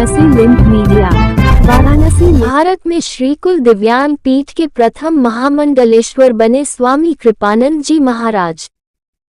Varanasi link media. Varanasi Bharat में श्रीकुल दिव्यांग पीठ के प्रथम महामंडलेश्वर बने स्वामी कृपानंद जी महाराज।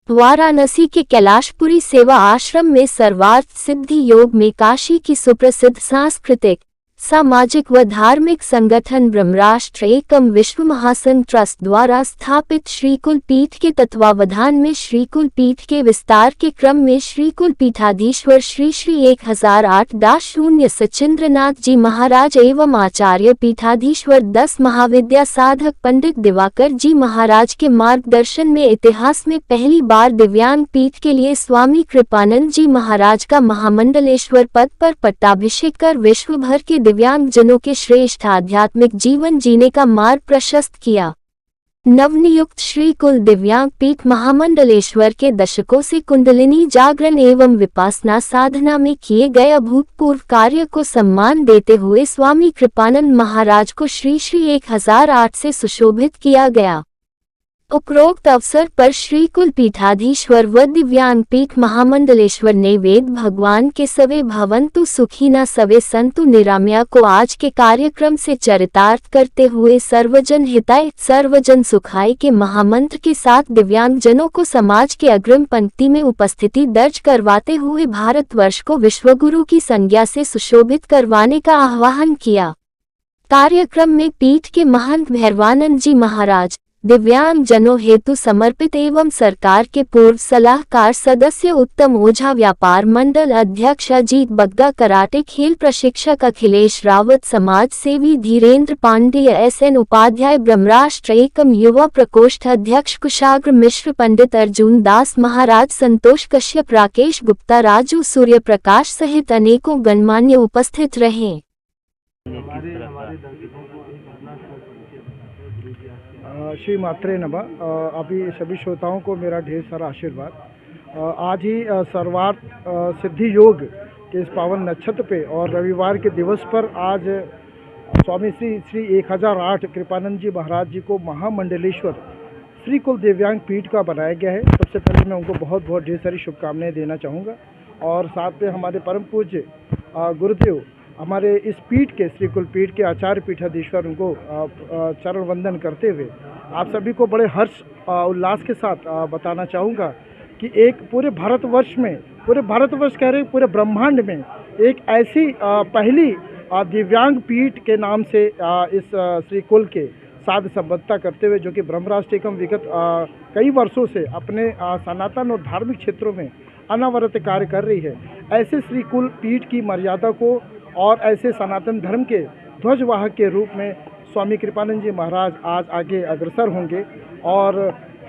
वाराणसी के कैलाशपुरी सेवा आश्रम में सर्वार्थ सिद्धि योग में काशी की सुप्रसिद्ध सांस्कृतिक, सामाजिक व धार्मिक संगठन ब्रह्मराष्ट्र एकम विश्व महासंघ ट्रस्ट द्वारा स्थापित श्रीकुल पीठ के तत्वावधान में श्रीकुल पीठ के विस्तार के क्रम में श्रीकुल पीठाधीश्वर श्री श्री 1008-0 सचिंद्रनाथ जी महाराज एवं आचार्य पीठाधीश्वर 10 महाविद्या साधक पंडित दिवाकर जी महाराज के मार्गदर्शन में इतिहास में पहली बार दिव्यांग पीठ के लिए स्वामी कृपानंद जी महाराज का महामंडलेश्वर पद पर पट्टाभिषेक कर विश्व भर के दिव्यांग जनों के श्रेष्ठ आध्यात्मिक जीवन जीने का मार्ग प्रशस्त किया। नवनियुक्त श्रीकुल दिव्यांग पीठ महामंडलेश्वर के दशकों से कुंडलिनी जागरण एवं विपासना साधना में किए गए अभूतपूर्व कार्य को सम्मान देते हुए स्वामी कृपानंद महाराज को श्री श्री 1008 से सुशोभित किया गया। उपरोक्त अवसर पर श्रीकुल पीठाधीश्वर व दिव्यांग पीठ महामंडलेश्वर ने वेद भगवान के सवे भवन्तु सुखिना सवे संतु निरामया को आज के कार्यक्रम से चरितार्थ करते हुए सर्वजन हिताय सर्वजन सुखाय के महामंत्र के साथ दिव्यांग जनों को समाज के अग्रिम पंक्ति में उपस्थिति दर्ज करवाते हुए भारतवर्ष को विश्वगुरु की संज्ञा से सुशोभित करवाने का आह्वान किया। कार्यक्रम में पीठ के महंत भैरवानंद जी महाराज, दिव्यांग जनों हेतु समर्पित एवं सरकार के पूर्व सलाहकार सदस्य उत्तम ओझा, व्यापार मंडल अध्यक्ष अजीत बग्गा, कराटे खेल प्रशिक्षक अखिलेश रावत, समाज सेवी धीरेन्द्र पांडेय, SN उपाध्याय, ब्रह्मराष्ट्र एकम युवा प्रकोष्ठ अध्यक्ष कुशाग्र मिश्र, पंडित अर्जुन दास महाराज, संतोष कश्यप, राकेश गुप्ता, राजू सूर्य प्रकाश सहित अनेकों गणमान्य उपस्थित रहे। श्री मात्रे नमः। अभी सभी श्रोताओं को मेरा ढेर सारा आशीर्वाद। आज ही सर्वार्थ सिद्धि योग के इस पावन नक्षत्र पे और रविवार के दिवस पर आज स्वामी श्री 1008 कृपानंद जी महाराज जी को महामंडलेश्वर श्रीकुल दिव्यांग पीठ का बनाया गया है। सबसे पहले मैं उनको बहुत बहुत ढेर सारी शुभकामनाएं देना चाहूँगा और साथ में हमारे परम पूज्य गुरुदेव हमारे इस पीठ के श्रीकुल पीठ के आचार्य पीठाधीश्वर उनको चरण वंदन करते हुए आप सभी को बड़े हर्ष उल्लास के साथ बताना चाहूँगा कि एक पूरे भारतवर्ष में, पूरे भारतवर्ष कह रहे पूरे ब्रह्मांड में एक ऐसी पहली दिव्यांग पीठ के नाम से इस श्रीकुल के साध संबद्धता करते हुए जो कि ब्रह्मराष्ट्र एकम विगत कई वर्षों से अपने सनातन और धार्मिक क्षेत्रों में अनवरत कार्य कर रही है। ऐसे श्रीकुल पीठ की मर्यादा को और ऐसे सनातन धर्म के ध्वजवाहक के रूप में स्वामी कृपानंद जी महाराज आज आगे अग्रसर होंगे और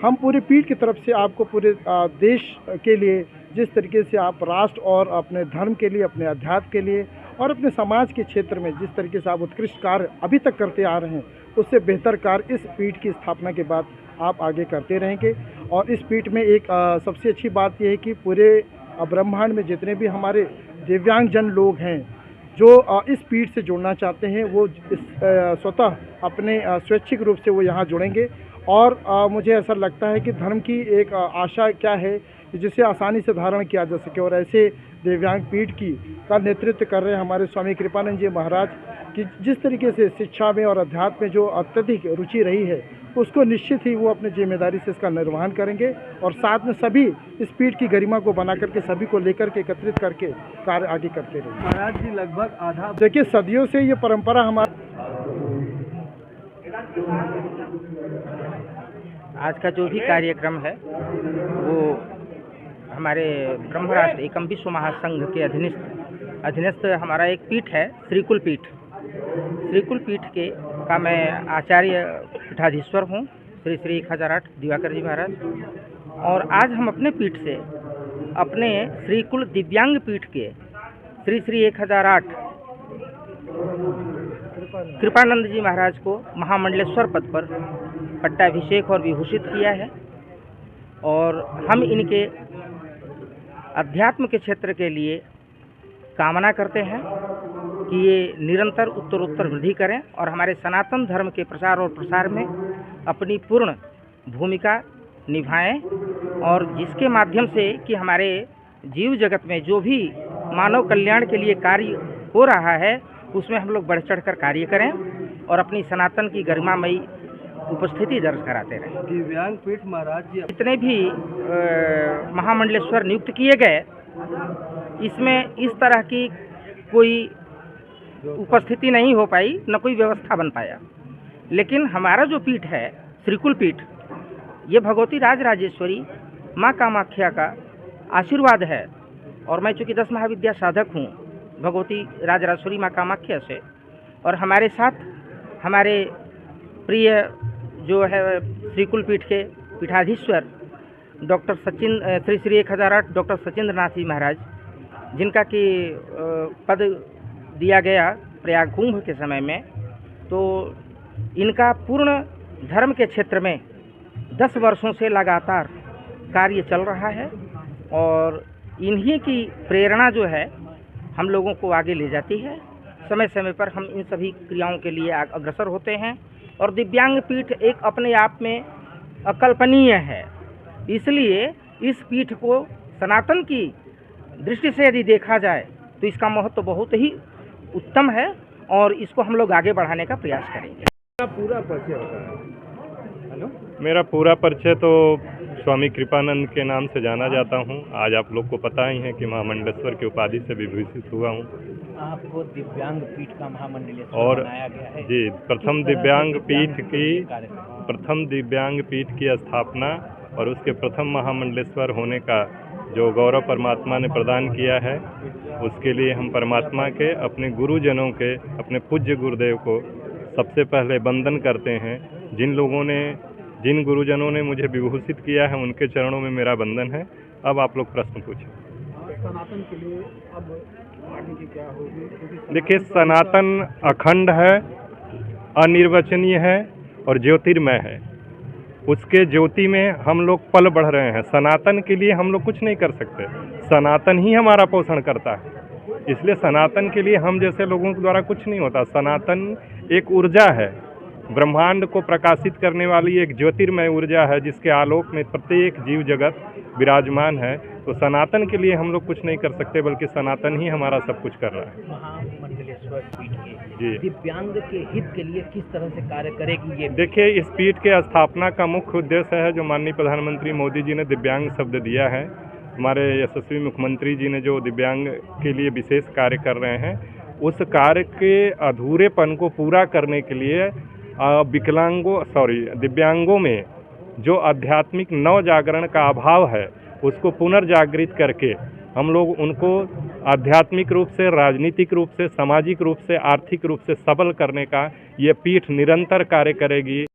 हम पूरी पीठ की तरफ से आपको पूरे देश के लिए जिस तरीके से आप राष्ट्र और अपने धर्म के लिए, अपने अध्यात्म के लिए और अपने समाज के क्षेत्र में जिस तरीके से आप उत्कृष्ट कार्य अभी तक करते आ रहे हैं, उससे बेहतर कार्य इस पीठ की स्थापना के बाद आप आगे करते रहेंगे। और इस पीठ में एक सबसे अच्छी बात यह है कि पूरे ब्रह्मांड में जितने भी हमारे दिव्यांगजन लोग हैं जो इस पीठ से जुड़ना चाहते हैं वो स्वतः अपने स्वैच्छिक रूप से वो यहाँ जुड़ेंगे। और मुझे ऐसा लगता है कि धर्म की एक आशा क्या है जिसे आसानी से धारण किया जा सके और ऐसे दिव्यांग पीठ का नेतृत्व कर रहे हैं हमारे स्वामी कृपानंद जी महाराज की जिस तरीके से शिक्षा में और अध्यात्म में जो अत्यधिक रुचि रही है उसको निश्चित ही वो अपनी जिम्मेदारी से इसका निर्वहन करेंगे और साथ में सभी इस पीठ की गरिमा को बना करके सभी को लेकर के एकत्रित करके कार्य आगे करते रहेंगे। महाराज जी लगभग आधा देखिए सदियों से ये परंपरा हमारा आज का जो भी कार्यक्रम है वो हमारे ब्रह्मराष्ट्र एकम विश्व महासंघ के अधीनस्थ हमारा एक पीठ है श्रीकुल पीठ। श्रीकुल पीठ के का मैं आचार्य पीठाधीश्वर हूँ श्री श्री 1008 दिवाकर जी महाराज। और आज हम अपने पीठ से अपने श्रीकुल दिव्यांग पीठ के श्री श्री 1008 कृपानंद जी महाराज को महामंडलेश्वर पद पर पट्टाभिषेक और विभूषित किया है। और हम इनके अध्यात्म के क्षेत्र के लिए कामना करते हैं कि ये निरंतर उत्तरोत्तर वृद्धि करें और हमारे सनातन धर्म के प्रचार और प्रसार में अपनी पूर्ण भूमिका निभाएं और जिसके माध्यम से कि हमारे जीव जगत में जो भी मानव कल्याण के लिए कार्य हो रहा है उसमें हम लोग बढ़ चढ़ कर कार्य करें और अपनी सनातन की गरिमामयी उपस्थिति दर्ज कराते रहें। दिव्यांग पीठ महाराज जी जितने भी महामंडलेश्वर नियुक्त किए गए, इसमें इस तरह की कोई उपस्थिति नहीं हो पाई, न कोई व्यवस्था बन पाया। लेकिन हमारा जो पीठ है श्रीकुल पीठ, ये भगवती राजराजेश्वरी माँ कामाख्या का आशीर्वाद है। और मैं चूँकि 10 महाविद्या साधक हूँ भगवती राजराजेश्वरी माँ कामाख्या से, और हमारे साथ हमारे प्रिय जो है श्रीकुल पीठ के पीठाधीश्वर डॉक्टर श्री 1008 डॉक्टर सचिंद्र नाथ जी महाराज, जिनका कि पद दिया गया प्रयाग कुंभ के समय में, तो इनका पूर्ण धर्म के क्षेत्र में 10 वर्षों से लगातार कार्य चल रहा है और इन्हीं की प्रेरणा जो है हम लोगों को आगे ले जाती है। समय समय पर हम इन सभी क्रियाओं के लिए अग्रसर होते हैं और दिव्यांग पीठ एक अपने आप में अकल्पनीय है। इसलिए इस पीठ को सनातन की दृष्टि से यदि देखा जाए तो इसका महत्व बहुत ही उत्तम है और इसको हम लोग आगे बढ़ाने का प्रयास करेंगे। पूरा परिचय होता है। मेरा पूरा परिचय तो स्वामी कृपानंद के नाम से जाना जाता हूँ। आज आप लोग को पता ही है कि महामंडलेश्वर की उपाधि से विभूषित हुआ हूँ। आपको दिव्यांग पीठ का महामंडलेश्वर और बनाया गया है। जी, प्रथम दिव्यांग पीठ की स्थापना और उसके प्रथम महामंडलेश्वर होने का जो गौरव परमात्मा ने प्रदान किया है, उसके लिए हम परमात्मा के, अपने गुरुजनों के, अपने पूज्य गुरुदेव को सबसे पहले वंदन करते हैं। जिन गुरुजनों ने मुझे विभूषित किया है उनके चरणों में मेरा वंदन है। अब आप लोग प्रश्न पूछें। सनातन के लिए अब आगे की क्या होगी? देखिए, सनातन अखंड है, अनिर्वचनीय है और ज्योतिर्मय है। उसके ज्योति में हम लोग पल बढ़ रहे हैं। सनातन के लिए हम लोग कुछ नहीं कर सकते, सनातन ही हमारा पोषण करता है। इसलिए सनातन के लिए हम जैसे लोगों के द्वारा कुछ नहीं होता। सनातन एक ऊर्जा है, ब्रह्मांड को प्रकाशित करने वाली एक ज्योतिर्मय ऊर्जा है, जिसके आलोक में प्रत्येक जीव जगत विराजमान है। तो सनातन के लिए हम लोग कुछ नहीं कर सकते, बल्कि सनातन ही हमारा सब कुछ कर रहा है। महामंडलेश्वर पीठ जी, के दिव्यांग के हित के लिए किस तरह से कार्य करेगी ये? देखिए, इस पीठ के स्थापना का मुख्य उद्देश्य है जो माननीय प्रधानमंत्री मोदी जी ने दिव्यांग शब्द दिया है। हमारे यशस्वी मुख्यमंत्री जी ने जो दिव्यांग के लिए विशेष कार्य कर रहे हैं, उस कार्य के अधूरेपन को पूरा करने के लिए दिव्यांगों में जो आध्यात्मिक नव जागरण का अभाव है, उसको पुनर्जागृत करके हम लोग उनको आध्यात्मिक रूप से, राजनीतिक रूप से, सामाजिक रूप से, आर्थिक रूप से सबल करने का ये पीठ निरंतर कार्य करेगी।